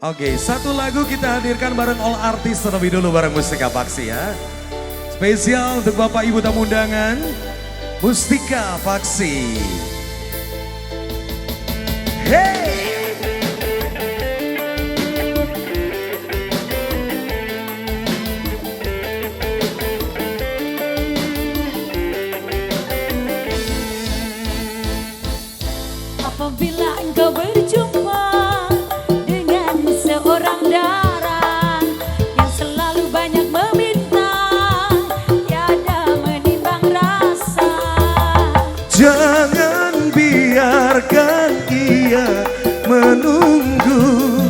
Oke, satu lagu kita hadirkan bareng all artis terlebih dulu bareng Mustika Paksi ya. Spesial untuk Bapak Ibu tamu undangan, Mustika Paksi. Hey! Apabila engkau berjumpa dengan seorang dara yang selalu banyak meminta, tiada menimbang rasa. Jangan biarkan ia menunggu,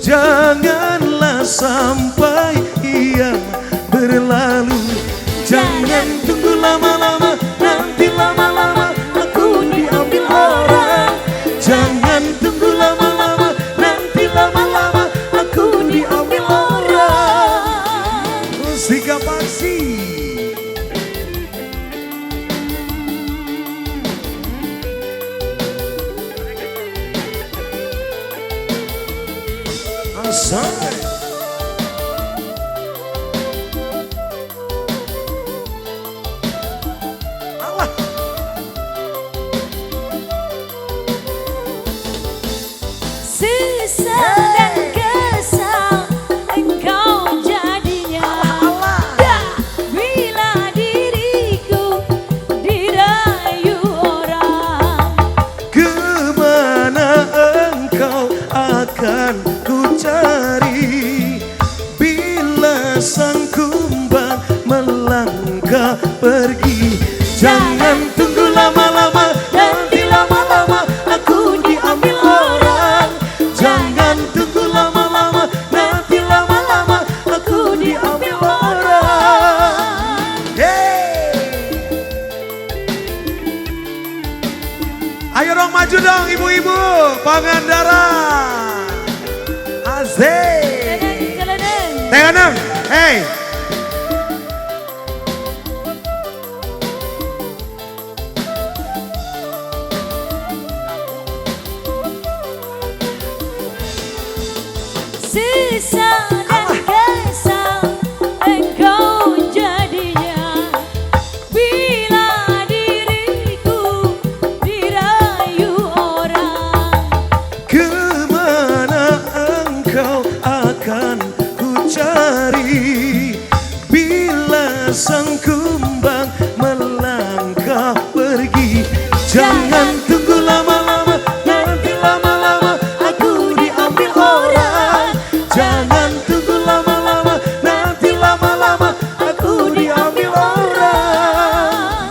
janganlah sampai ia berlalu. Jangan tunggu lama-lama, nanti lama-lama aku diambil orang. Jangan tunggu lama-lama, nanti lama-lama aku diambil orang. Mustika Paksi. Asal. Sisa dan kesal engkau jadinya. Bila diriku dirayu orang, kemana engkau akan ku cari bila sang kumbang melangkah pergi. Jangan tunggu lama-lama, nanti lama-lama aku diambil orang. Jangan tunggu lama-lama, nanti lama-lama aku diambil orang. Hey! Ayo dong maju dong ibu-ibu, Pangandaran. Asik. Tenganang, hey. sisa dan kesal engkau jadinya. Bila diriku dirayu orang, kemana engkau akan ku cari bila sang kumbang melangkah pergi. Jangan tunggu lama-lama, nanti lama-lama aku diambil orang. Jangan tunggu lama-lama, nanti lama-lama aku diambil orang.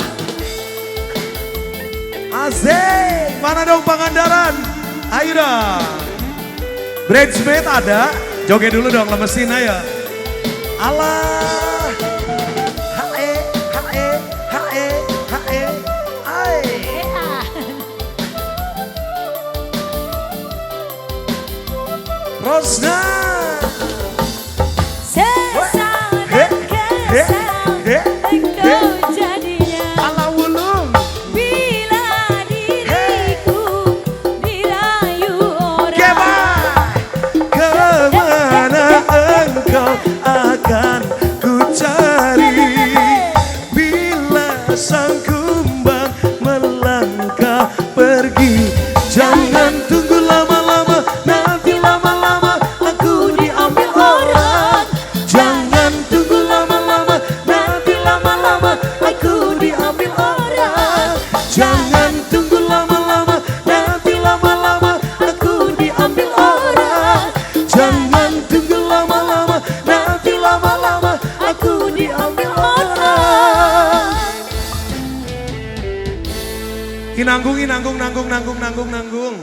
Asik, mana dong Pangandaran? Ayo dong. Bridesmaid ada, joget dulu dong, lemesin ayo. Allah, hae, hae, hae, hae, ai. Rosna. sisa dan kesal engkau jadinya. Ala wulung. Bila diriku dirayu orang, Kemana engkau akan ku cari bila sang kumbang melangkah pergi. Jangan tunggu lama-lama, nanti lama-lama aku diambil orang. Jangan tunggu lama-lama, nanti lama-lama aku diambil orang. Jangan tunggu lama-lama, nanti lama-lama aku diambil orang. Jangan tunggu lama-lama, nanti lama-lama aku diambil orang. Inanggung, inanggung, nanggung, nanggung, nanggung, nanggung.